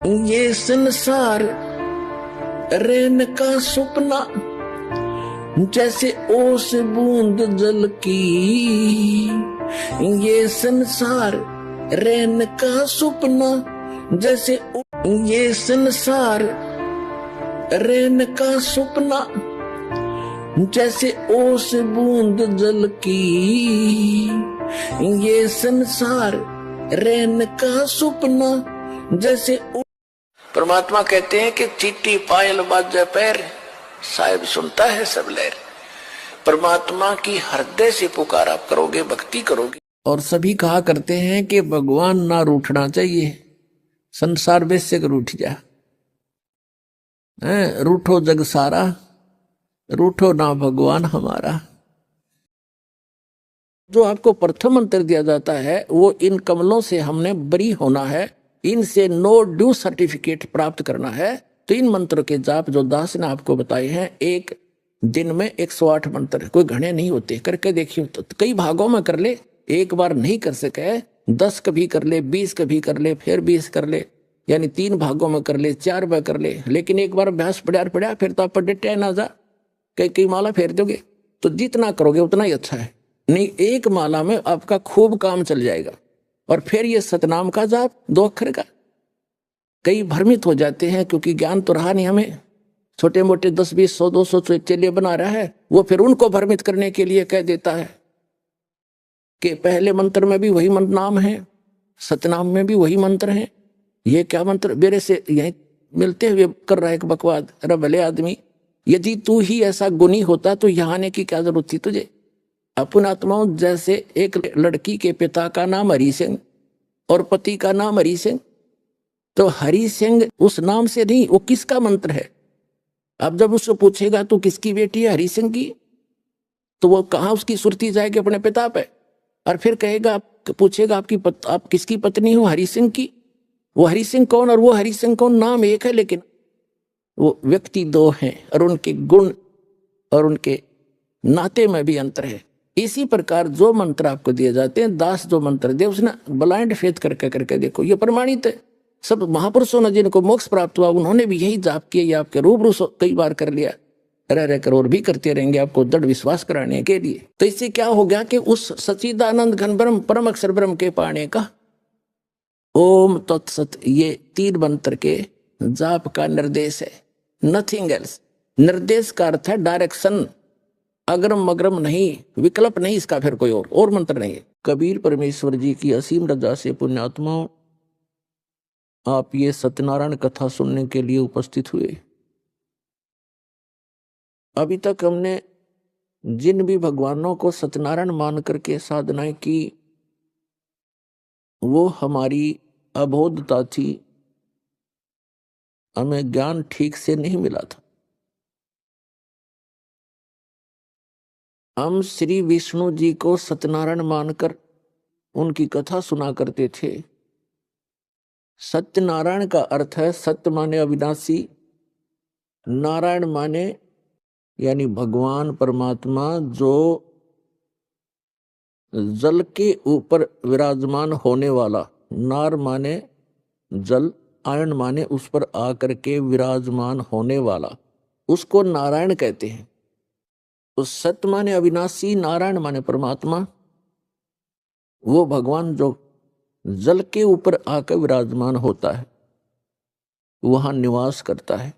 ये संसार रैन का सपना, जैसे ओस बूंद जल की। ये संसार रैन का सपना, जैसे ये संसार रैन का सपना, जैसे ओस बूंद जल की। ये संसार रैन का सपना, जैसे परमात्मा कहते हैं कि चीटी पायल बाजे पैर, साहिब सुनता है सब लहर। परमात्मा की हृदय से पुकार आप करोगे, भक्ति करोगे। और सभी कहा करते हैं कि भगवान ना रूठना चाहिए, संसार वैसे कर रूठ जा। रूठो जग सारा, रूठो ना भगवान हमारा। जो आपको प्रथम मंत्र दिया जाता है वो इन कमलों से हमने बरी होना है, इनसे नो ड्यू सर्टिफिकेट प्राप्त करना है। तो इन मंत्र के जाप जो दास ने आपको बताए हैं, एक दिन में 108 मंत्र, कोई घने नहीं होते, करके देखिए। तो कई भागों में कर ले, एक बार नहीं कर सके 10 कभी कर ले, 20 कभी कर ले, फिर 20 कर ले, यानी 3 भागों में कर ले, 4 बार कर ले। लेकिन एक बार अभ्यास पड़ा फिर तो आप पढ़े ना जा, कई माला फेर दोगे। तो जितना करोगे उतना ही अच्छा है। नहीं, एक माला में आपका खूब काम चल जाएगा। और फिर ये सतनाम का जाप 2 अक्षर का। कई भ्रमित हो जाते हैं क्योंकि ज्ञान तो रहा नहीं हमें, छोटे मोटे 10 20 100 200 चेले बना रहा है, वो फिर उनको भ्रमित करने के लिए कह देता है कि पहले मंत्र में भी वही नाम है, सतनाम में भी वही मंत्र है। ये क्या मंत्र मेरे से यही मिलते हुए कर रहा है एक बकवाद। अरे भले आदमी, यदि तू ही ऐसा गुणी होता तो यहाँ आने की क्या जरूरत थी तुझे। अपन आत्माओं, जैसे एक लड़की के पिता का नाम हरि सिंह और पति का नाम हरि सिंह, तो हरि सिंह उस नाम से नहीं, वो किसका मंत्र है। अब जब उससे पूछेगा तू किसकी बेटी है, हरि सिंह की, तो वो कहाँ उसकी सुरती जाएगी अपने पिता पे। और फिर कहेगा, पूछेगा आप किसकी पत्नी हो, हरि सिंह की। वो हरि सिंह कौन और वो हरि सिंह कौन, नाम एक है लेकिन वो व्यक्ति 2 हैं, और उनके गुण और उनके नाते में भी अंतर है। इसी प्रकार जो मंत्र आपको दिए जाते हैं, दास जो मंत्र दे उसने ब्लाइंड फेथ करके देखो, ये प्रमाणित है। सब महापुरुषों ने जिनको मोक्ष प्राप्त हुआ उन्होंने भी यही जाप किया। ये आपके रूबरू कई बार कर लिया, रह कर और भी करते रहेंगे आपको दृढ़ विश्वास कराने के लिए। तो इससे क्या हो गया कि उस सच्चिदानंद घन ब्रह्म परम अक्षर ब्रह्म के पाने का ओम तत्सत, ये 3 मंत्र के जाप का निर्देश है, नथिंग एल्स। निर्देश का अर्थ है डायरेक्शन, अग्रम अग्रम नहीं, विकल्प नहीं इसका, फिर कोई और मंत्र नहीं है। कबीर परमेश्वर जी की असीम रजा से पुण्यात्माओं, आप ये सत्यनारायण कथा सुनने के लिए उपस्थित हुए। अभी तक हमने जिन भी भगवानों को सत्यनारायण मान करके साधनाएं की, वो हमारी अबोधता थी, हमें ज्ञान ठीक से नहीं मिला था। हम श्री विष्णु जी को सत्यनारायण मानकर उनकी कथा सुना करते थे। सत्यनारायण का अर्थ है, सत्य माने अविनाशी, नारायण माने यानी भगवान परमात्मा जो जल के ऊपर विराजमान होने वाला। नार माने जल, आयन माने उस पर आकर के विराजमान होने वाला, उसको नारायण कहते हैं। तो सत्य माने अविनाशी, नारायण माने परमात्मा, वो भगवान जो जल के ऊपर आकर विराजमान होता है, वहां निवास करता है।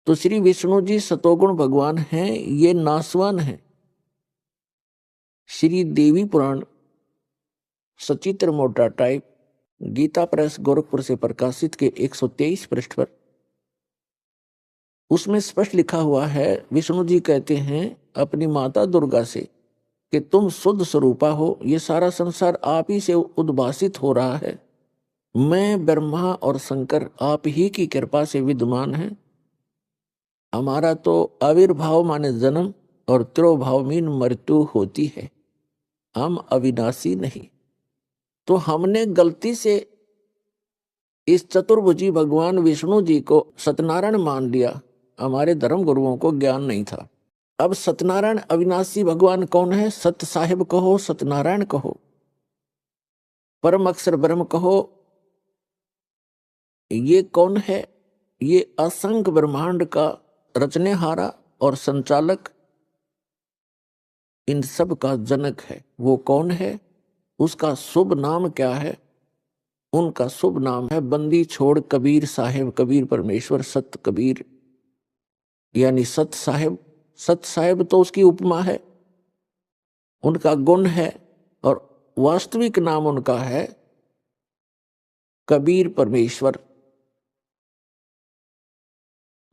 तो श्री विष्णु जी सतोगुण भगवान हैं, ये नासवान हैं। श्री देवी पुराण सचित्र मोटा टाइप गीता प्रेस गोरखपुर से प्रकाशित के 123 पृष्ठ पर उसमें स्पष्ट लिखा हुआ है, विष्णु जी कहते हैं अपनी माता दुर्गा से कि तुम शुद्ध स्वरूपा हो, ये सारा संसार आप ही से उद्भासित हो रहा है। मैं ब्रह्मा और शंकर आप ही की कृपा से विद्यमान है। हमारा तो आविर्भाव माने जन्म और तिरोभाव मीन मृत्यु होती है, हम अविनाशी नहीं। तो हमने गलती से इस चतुर्भुजी भगवान विष्णु जी को सत्यनारायण मान लिया, हमारे धर्म गुरुओं को ज्ञान नहीं था। अब सत्यनारायण अविनाशी भगवान कौन है? सत्य साहिब कहो, सत्यनारायण कहो, परम अक्षर ब्रह्म कहो, ये कौन है? ये असंख्य ब्रह्मांड का रचनेहारा और संचालक, इन सब का जनक है। वो कौन है? उसका शुभ नाम क्या है? उनका शुभ नाम है बंदी छोड़ कबीर साहेब। कबीर परमेश्वर, सत कबीर यानी सत साहेब। सत साहेब तो उसकी उपमा है, उनका गुण है, और वास्तविक नाम उनका है कबीर परमेश्वर।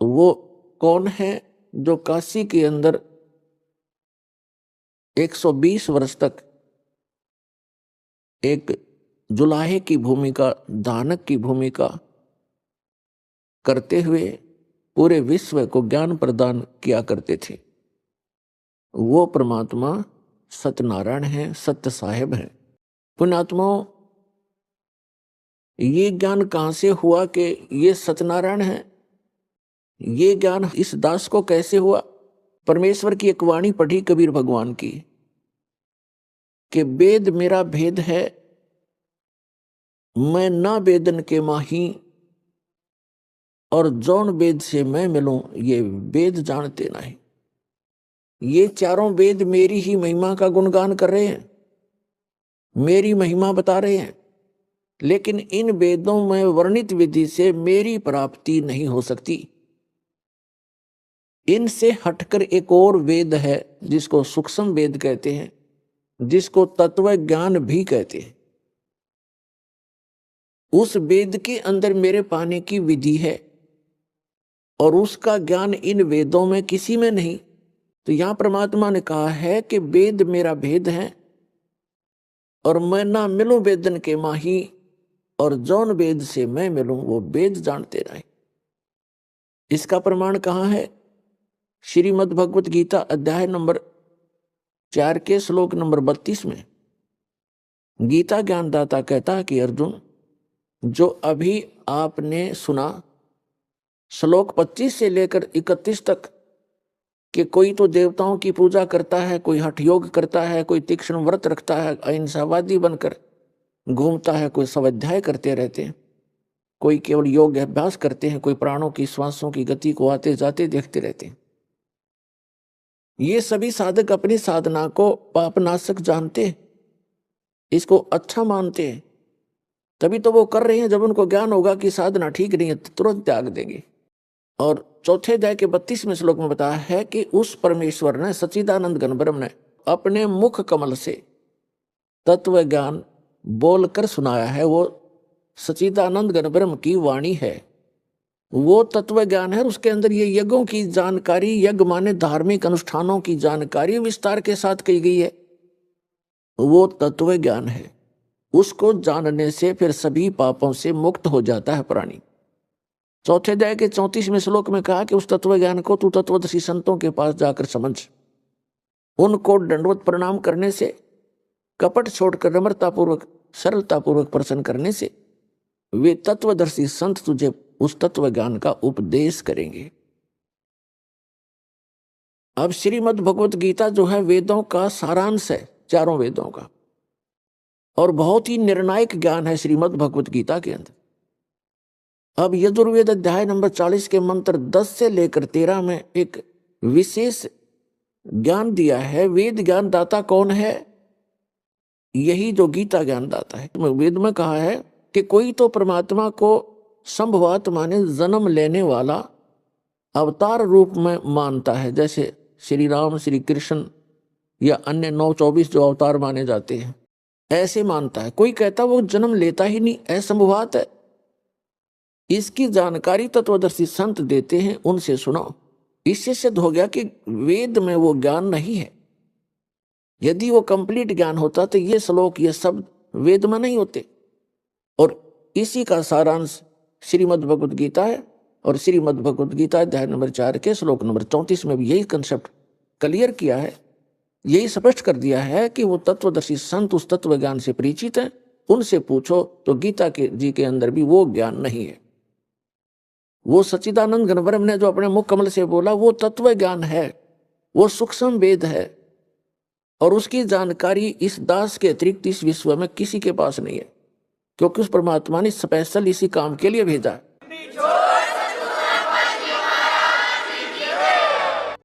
वो कौन है? जो काशी के अंदर 120 वर्ष तक एक जुलाहे की भूमिका, दानक की भूमिका करते हुए पूरे विश्व को ज्ञान प्रदान किया करते थे। वो परमात्मा सत्यनारायण है, सत्य साहेब है। पुण्यात्माओं, ये ज्ञान कहां से हुआ कि ये सत्यनारायण है? ये ज्ञान इस दास को कैसे हुआ? परमेश्वर की एक वाणी पढ़ी कबीर भगवान की कि वेद मेरा भेद है, मैं ना वेदन के माही, और जौन वेद से मैं मिलूं ये वेद जानते नहीं। ये चारों वेद मेरी ही महिमा का गुणगान कर रहे हैं, मेरी महिमा बता रहे हैं, लेकिन इन वेदों में वर्णित विधि से मेरी प्राप्ति नहीं हो सकती। इनसे हटकर एक और वेद है जिसको सूक्ष्म वेद कहते हैं, जिसको तत्व ज्ञान भी कहते हैं। उस वेद के अंदर मेरे पाने की विधि है और उसका ज्ञान इन वेदों में किसी में नहीं। तो यहां परमात्मा ने कहा है कि वेद मेरा भेद है और मैं ना मिलूं वेदन के माही, और जौन वेद से मैं मिलूं वो वेद जानते रहे। इसका प्रमाण कहां है? श्रीमद् भगवत गीता अध्याय नंबर 4 के श्लोक नंबर 32 में गीता ज्ञानदाता कहता है कि अर्जुन, जो अभी आपने सुना श्लोक 25 से लेकर 31 तक कि कोई तो देवताओं की पूजा करता है, कोई हठ योग करता है, कोई तीक्ष्ण व्रत रखता है, अहिंसावादी बनकर घूमता है, कोई स्वाध्याय करते रहते हैं, कोई केवल योग अभ्यास करते हैं, कोई प्राणों की श्वासों की गति को आते जाते देखते रहते हैं। ये सभी साधक अपनी साधना को पापनाशक जानते हैं, इसको अच्छा मानते हैं, तभी तो वो कर रहे हैं। जब उनको ज्ञान होगा कि साधना ठीक नहीं है तो तुरंत त्याग देंगे। और चौथे अध्याय के 32वें श्लोक में बताया है कि उस परमेश्वर ने, सच्चिदानंद घन ब्रह्म ने अपने मुख कमल से तत्व ज्ञान बोलकर सुनाया है। वो सच्चिदानंद घन ब्रह्म की वाणी है, वो तत्व ज्ञान है। उसके अंदर ये यज्ञों की जानकारी, यज्ञ माने धार्मिक अनुष्ठानों की जानकारी विस्तार के साथ कही गई है, वो तत्व ज्ञान है। उसको जानने से फिर सभी पापों से मुक्त हो जाता है प्राणी। चौथे अध्याय के 34वें श्लोक में कहा कि उस तत्व ज्ञान को तू तत्वदर्शी संतों के पास जाकर समझ। उनको दंडवत प्रणाम करने से, कपट छोड़कर नम्रतापूर्वक सरलतापूर्वक प्रसन्न करने से वे तत्वदर्शी संत तुझे उस तत्व ज्ञान का उपदेश करेंगे। अब श्रीमद् भगवत गीता जो है वेदों का सारांश है, चारों वेदों का, और बहुत ही निर्णायक ज्ञान है श्रीमद् भगवत गीता के अंदर। अब यजुर्वेद अध्याय नंबर 40 के मंत्र 10 से लेकर 13 में एक विशेष ज्ञान दिया है। वेद ज्ञान दाता कौन है? यही जो गीता ज्ञान दाता है। वेद में कहा है कि कोई तो परमात्मा को संभवात माने जन्म लेने वाला अवतार रूप में मानता है, जैसे श्री राम, श्री कृष्ण या अन्य 9-24 जो अवतार माने जाते हैं, ऐसे मानता है। कोई कहता वो जन्म लेता ही नहीं, असंभवात है। इसकी जानकारी तत्वदर्शी संत देते हैं, उनसे सुनो। इससे सिद्ध हो गया कि वेद में वो ज्ञान नहीं है। यदि वो कंप्लीट ज्ञान होता तो ये श्लोक, ये शब्द वेद में नहीं होते। और इसी का सारांश श्रीमद् भगवत गीता है, और श्रीमद् भगवत गीता अध्याय नंबर 4 के श्लोक नंबर 34 में भी यही कंसेप्ट क्लियर किया है, यही स्पष्ट कर दिया है कि वो तत्वदर्शी संत उस तत्व ज्ञान से परिचित हैं, उनसे पूछो तो गीता के जी के अंदर भी वो ज्ञान नहीं है। वो सच्चिदानंद घन ब्रह्म ने जो अपने मुख कमल से बोला वो तत्व ज्ञान है, वो सूक्ष्म वेद है, और उसकी जानकारी इस दास के अतिरिक्त इस विश्व में किसी के पास नहीं है। क्योंकि उस परमात्मा ने स्पेशल इसी काम के लिए भेजा।